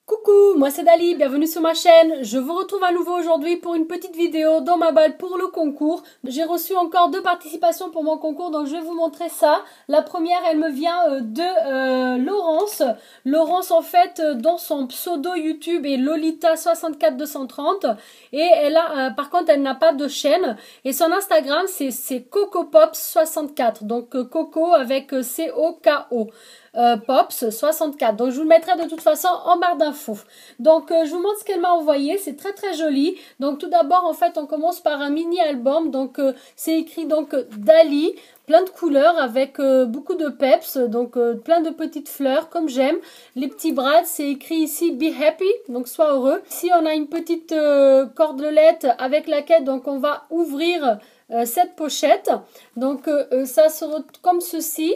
Coucou, moi c'est Dali, bienvenue sur ma chaîne. Je vous retrouve à nouveau aujourd'hui pour une petite vidéo dans ma balle pour le concours. J'ai reçu encore 2 participations pour mon concours, donc je vais vous montrer ça. La première, elle me vient de Laurence. Laurence, en fait, dans son pseudo YouTube est Lolita64230. Et elle a, par contre, elle n'a pas de chaîne. Et son Instagram, c'est CocoPops64. Donc Coco avec C-O-K-O. Pops 64, donc je vous le mettrai de toute façon en barre d'infos. Donc je vous montre ce qu'elle m'a envoyé, c'est très joli. Donc tout d'abord, en fait, on commence par un mini album. Donc c'est écrit donc Dali, plein de couleurs avec beaucoup de peps, donc plein de petites fleurs comme j'aime. Les petits brades, c'est écrit ici Be Happy, donc sois heureux. Ici on a une petite cordelette avec laquelle donc on va ouvrir cette pochette. Donc ça se retrouve comme ceci.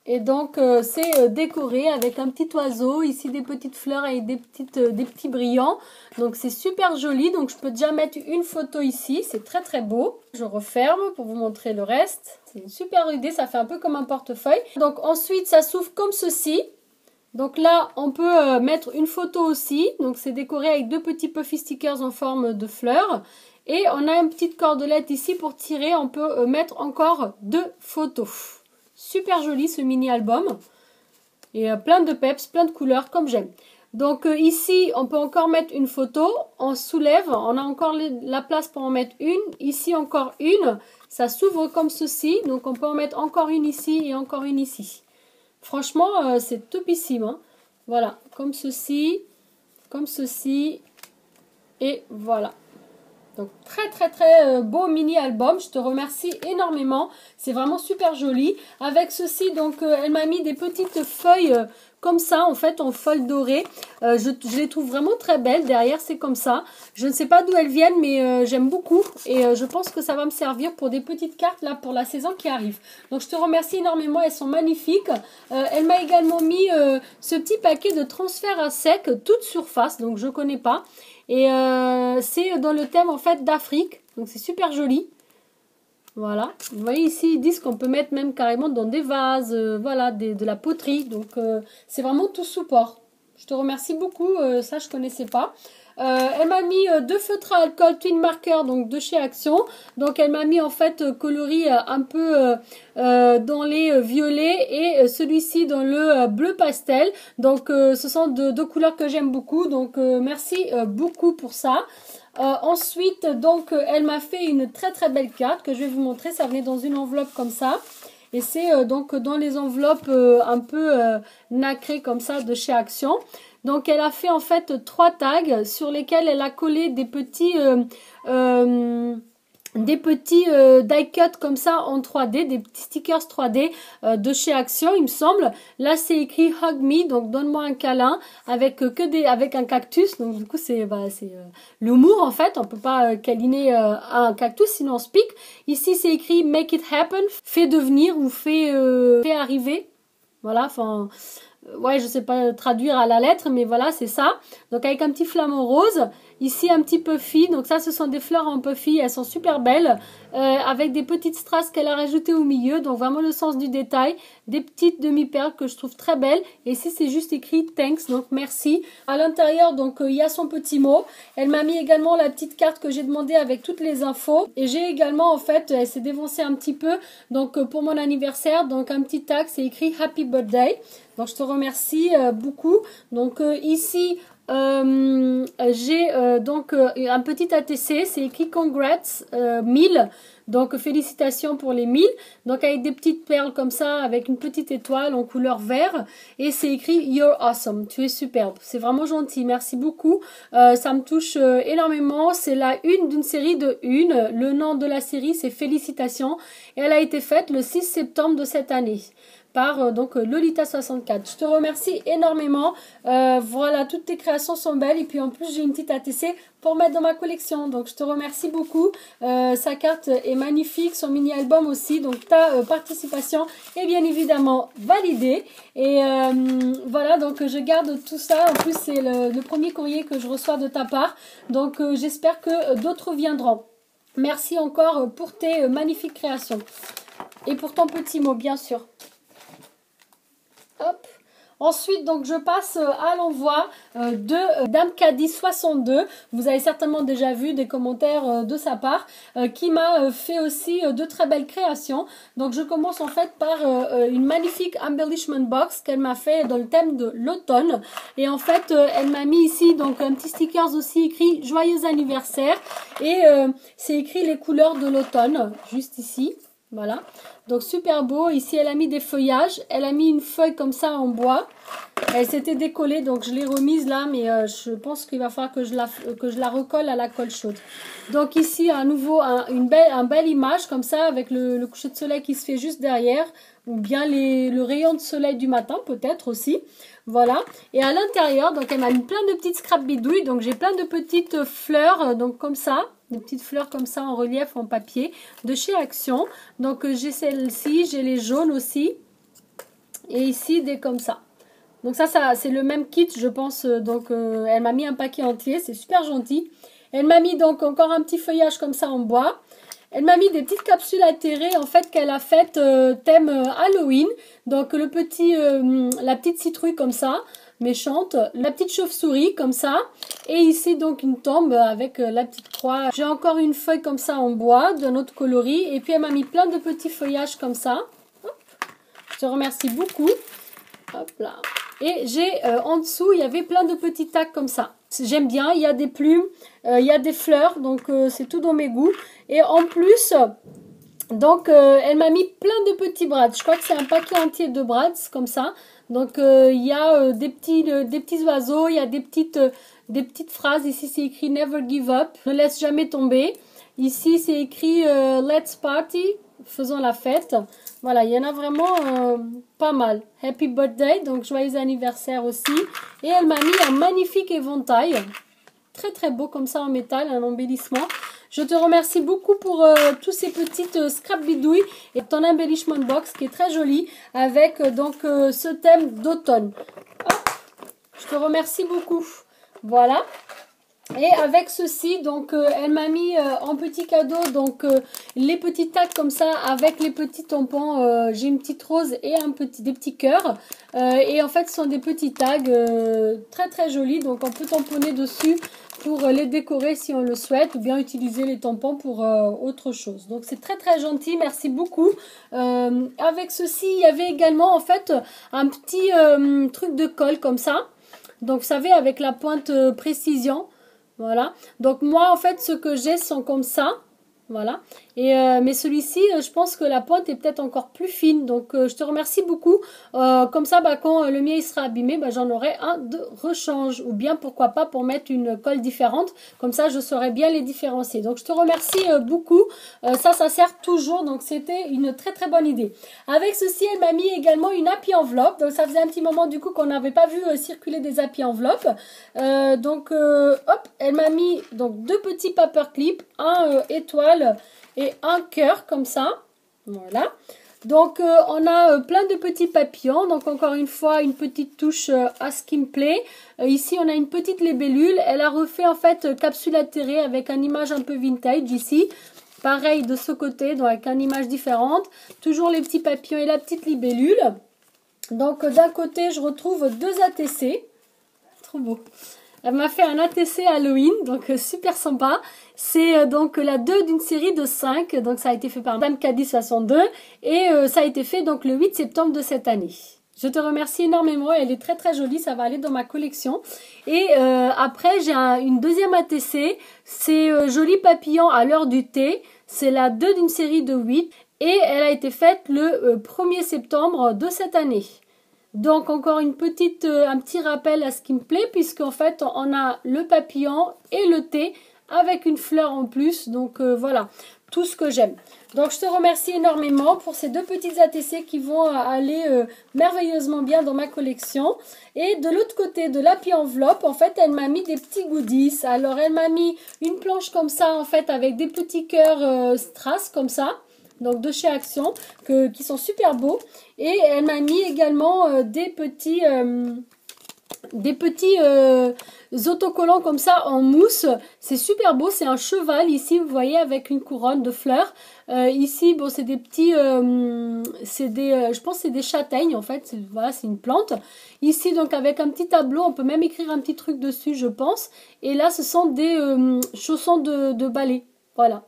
Et donc c'est décoré avec un petit oiseau, ici des petites fleurs avec des petits brillants. Donc c'est super joli, donc je peux déjà mettre une photo ici, c'est très beau. Je referme pour vous montrer le reste. C'est une super idée, ça fait un peu comme un portefeuille. Donc ensuite ça s'ouvre comme ceci. Donc là on peut mettre une photo aussi, donc c'est décoré avec 2 petits puffy stickers en forme de fleurs. Et on a une petite cordelette ici pour tirer, on peut mettre encore 2 photos. Super joli ce mini album et plein de peps, plein de couleurs comme j'aime. Donc ici on peut encore mettre une photo, on soulève, on a encore la place pour en mettre une, ici encore une, ça s'ouvre comme ceci, donc on peut en mettre encore une ici et encore une ici. Franchement c'est topissime, hein. Voilà, comme ceci et voilà. Donc très beau mini album, je te remercie énormément, c'est vraiment super joli. Avec ceci, donc elle m'a mis des petites feuilles comme ça, en fait en feuilles dorées. Je les trouve vraiment très belles, derrière c'est comme ça. Je ne sais pas d'où elles viennent, mais j'aime beaucoup et je pense que ça va me servir pour des petites cartes là pour la saison qui arrive. Donc je te remercie énormément, elles sont magnifiques. Elle m'a également mis ce petit paquet de transfert à sec, toute surface, donc je ne connais pas. Et c'est dans le thème en fait d'Afrique, donc c'est super joli. Voilà, vous voyez ici ils disent qu'on peut mettre même carrément dans des vases, voilà, de la poterie, donc c'est vraiment tout support. Je te remercie beaucoup, ça je connaissais pas. Elle m'a mis 2 feutres à alcool Twin Marker, donc de chez Action. Donc elle m'a mis en fait coloris un peu dans les violets et celui-ci dans le bleu pastel. Donc ce sont 2 couleurs que j'aime beaucoup. Donc merci beaucoup pour ça. Ensuite donc elle m'a fait une très belle carte que je vais vous montrer. Ça venait dans une enveloppe comme ça. Et c'est donc dans les enveloppes un peu nacrées comme ça de chez Action. Donc elle a fait en fait 3 tags sur lesquels elle a collé des petits die cut comme ça en 3D, des petits stickers 3D de chez Action il me semble. Là c'est écrit Hug Me, donc donne-moi un câlin avec avec un cactus. Donc du coup c'est l'humour en fait, on peut pas câliner un cactus sinon on se pique. Ici c'est écrit Make it happen, fais devenir ou fais arriver. Voilà, enfin ouais, je sais pas traduire à la lettre, mais voilà, c'est ça. Donc avec un petit flamant rose. Ici un petit puffy. Donc ça, ce sont des fleurs en puffy. Elles sont super belles. Avec des petites strass qu'elle a rajoutées au milieu. Donc vraiment le sens du détail. Des petites demi-perles que je trouve très belles. Et ici, c'est juste écrit thanks. Donc merci. À l'intérieur, donc il y a son petit mot. Elle m'a mis également la petite carte que j'ai demandé avec toutes les infos. Et j'ai également, en fait, elle s'est dévancée un petit peu. Donc pour mon anniversaire, donc un petit tag, c'est écrit Happy Birthday. Donc je te remercie beaucoup. Donc ici j'ai donc un petit ATC, c'est écrit Congrats 1000. Donc félicitations pour les 1000. Donc avec des petites perles comme ça, avec une petite étoile en couleur vert. Et c'est écrit You're awesome, tu es superbe. C'est vraiment gentil, merci beaucoup. Ça me touche énormément. C'est la une d'une série de une. Le nom de la série c'est Félicitations. Et elle a été faite le 6 septembre de cette année. Par donc Lolita64. Je te remercie énormément. Voilà, toutes tes créations sont belles. Et puis en plus, j'ai une petite ATC pour mettre dans ma collection. Donc je te remercie beaucoup. Sa carte est magnifique. Son mini-album aussi. Donc ta participation est bien évidemment validée. Et voilà, donc je garde tout ça. En plus, c'est le premier courrier que je reçois de ta part. Donc j'espère que d'autres viendront. Merci encore pour tes magnifiques créations. Et pour ton petit mot, bien sûr. Hop. Ensuite, donc, je passe à l'envoi de Dame Caddy 62. Vous avez certainement déjà vu des commentaires de sa part, qui m'a fait aussi de très belles créations. Donc, je commence en fait par une magnifique embellishment box qu'elle m'a fait dans le thème de l'automne. Et en fait, elle m'a mis ici donc un petit stickers aussi écrit Joyeux anniversaire. Et c'est écrit les couleurs de l'automne, juste ici. Voilà, donc super beau. Ici, elle a mis des feuillages. Elle a mis une feuille comme ça en bois. Elle s'était décollée, donc je l'ai remise là, mais je pense qu'il va falloir que je la recolle à la colle chaude. Donc ici, à nouveau, une belle image comme ça, avec le coucher de soleil qui se fait juste derrière, ou bien le rayon de soleil du matin, peut-être aussi. Voilà. Et à l'intérieur, donc elle m'a mis plein de petites scrap bidouilles. Donc j'ai plein de petites fleurs, donc comme ça. Des petites fleurs comme ça en relief, en papier, de chez Action. Donc j'ai celle-ci, j'ai les jaunes aussi. Et ici, des comme ça. Donc ça c'est le même kit, je pense. Donc elle m'a mis un paquet entier, c'est super gentil. Elle m'a mis donc encore un petit feuillage comme ça en bois. Elle m'a mis des petites capsules atterrées en fait qu'elle a faites thème Halloween. Donc la petite citrouille comme ça, méchante, la petite chauve-souris comme ça, et ici donc une tombe avec la petite croix. J'ai encore une feuille comme ça en bois d'un autre coloris, et puis elle m'a mis plein de petits feuillages comme ça. Hop. Je te remercie beaucoup. Hop là. Et j'ai en dessous, il y avait plein de petits tacs comme ça. J'aime bien, il y a des plumes, il y a des fleurs, donc c'est tout dans mes goûts. Et en plus, donc elle m'a mis plein de petits brads. Je crois que c'est un paquet entier de brads comme ça. Donc il y a des petits oiseaux, il y a des petites phrases. Ici c'est écrit Never give up, ne laisse jamais tomber. Ici c'est écrit Let's party, faisons la fête. Voilà, il y en a vraiment pas mal. Happy birthday, donc joyeux anniversaire aussi. Et elle m'a mis un magnifique éventail. Très très beau comme ça en métal, un embellissement. Je te remercie beaucoup pour tous ces petites scrap bidouilles et ton embellishment box qui est très joli avec donc ce thème d'automne. Je te remercie beaucoup. Voilà. Et avec ceci, donc elle m'a mis en petit cadeau donc les petits tags comme ça avec les petits tampons. J'ai une petite rose et des petits cœurs. Et en fait, ce sont des petits tags très très jolis. Donc on peut tamponner dessus pour les décorer si on le souhaite, ou bien utiliser les tampons pour autre chose. Donc c'est très très gentil, merci beaucoup. Avec ceci, il y avait également en fait un petit truc de colle comme ça. Donc vous savez, avec la pointe précision. Voilà. Donc moi, en fait, ce que j'ai sont comme ça. Voilà. Et mais celui-ci, je pense que la pointe est peut-être encore plus fine. Donc je te remercie beaucoup. Comme ça, quand le mien il sera abîmé, j'en aurai un de rechange. Ou bien pourquoi pas pour mettre une colle différente. Comme ça, je saurai bien les différencier. Donc je te remercie beaucoup. Ça sert toujours. Donc c'était une très très bonne idée. Avec ceci, elle m'a mis également une happy enveloppe. Donc ça faisait un petit moment du coup qu'on n'avait pas vu circuler des happy enveloppes. Hop, elle m'a mis donc deux petits paperclips, un étoile et un cœur comme ça. Voilà. Donc on a plein de petits papillons. Donc encore une fois une petite touche à Skimplay. Ici on a une petite libellule. Elle a refait en fait capsule atterrée avec une image un peu vintage ici. Pareil de ce côté, donc avec une image différente. Toujours les petits papillons et la petite libellule. Donc d'un côté je retrouve deux ATC. Trop beau. Elle m'a fait un ATC Halloween, donc super sympa. C'est donc la 2 d'une série de 5. Donc ça a été fait par Dame Caddy 62. Et ça a été fait donc le 8 septembre de cette année. Je te remercie énormément. Elle est très très jolie. Ça va aller dans ma collection. Et après j'ai une deuxième ATC. C'est Joli Papillon à l'heure du thé. C'est la 2 d'une série de 8. Et elle a été faite le 1er septembre de cette année. Donc encore un petit rappel à Skimplay, puisqu'en fait on a le papillon et le thé avec une fleur en plus. Donc voilà, tout ce que j'aime. Donc je te remercie énormément pour ces deux petites ATC qui vont aller merveilleusement bien dans ma collection. Et de l'autre côté de l'happy enveloppe, en fait elle m'a mis des petits goodies. Alors elle m'a mis une planche comme ça en fait avec des petits cœurs strass comme ça. Donc de chez Action, qui sont super beaux. Et elle m'a mis également des petits autocollants comme ça en mousse. C'est super beau, c'est un cheval ici, vous voyez, avec une couronne de fleurs. Ici, bon, c'est des petits, je pense que c'est des châtaignes en fait. Voilà, c'est une plante. Ici, donc avec un petit tableau, on peut même écrire un petit truc dessus, je pense. Et là, ce sont des chaussons de ballet. Voilà,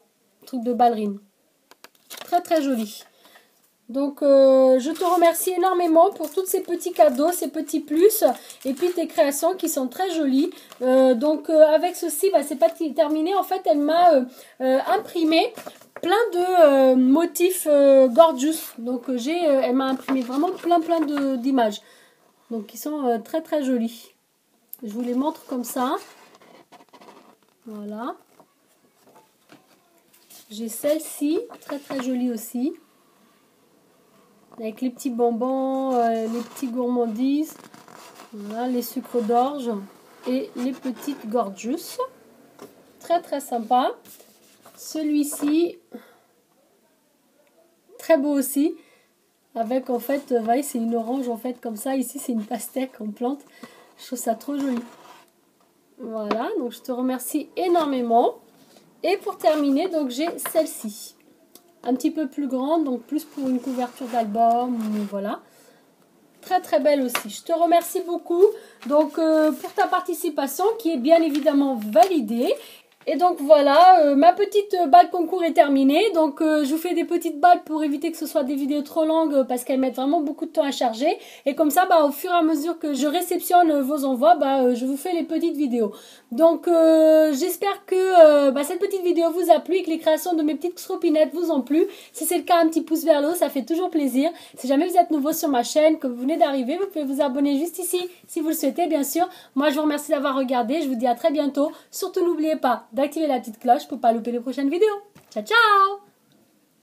truc de ballerine. Très très joli. Donc, je te remercie énormément pour tous ces petits cadeaux, ces petits plus, et puis tes créations qui sont très jolies. Avec ceci, bah, c'est pas terminé. En fait, elle m'a imprimé plein de motifs gorgeous. Donc, elle m'a imprimé vraiment plein d'images. Donc, qui sont très très jolies. Je vous les montre comme ça. Voilà. J'ai celle-ci, très très jolie aussi. Avec les petits bonbons, les petites gourmandises, voilà, les sucres d'orge et les petites gorgeous. Très très sympa. Celui-ci, très beau aussi. Avec en fait, voyez, c'est une orange en fait comme ça. Ici, c'est une pastèque en plante. Je trouve ça trop joli. Voilà, donc je te remercie énormément. Et pour terminer, donc j'ai celle-ci. Un petit peu plus grande, donc plus pour une couverture d'album, voilà. Très très belle aussi. Je te remercie beaucoup donc pour ta participation qui est bien évidemment validée. Et donc voilà, ma petite balle concours est terminée. Donc je vous fais des petites balles pour éviter que ce soit des vidéos trop longues parce qu'elles mettent vraiment beaucoup de temps à charger. Et comme ça, bah, au fur et à mesure que je réceptionne vos envois, bah, je vous fais les petites vidéos. Donc j'espère que cette petite vidéo vous a plu et que les créations de mes petites stropinettes vous ont plu. Si c'est le cas, un petit pouce vers le haut, ça fait toujours plaisir. Si jamais vous êtes nouveau sur ma chaîne, que vous venez d'arriver, vous pouvez vous abonner juste ici si vous le souhaitez, bien sûr. Moi, je vous remercie d'avoir regardé. Je vous dis à très bientôt. Surtout, n'oubliez pas d'activer la petite cloche pour ne pas louper les prochaines vidéos. Ciao, ciao!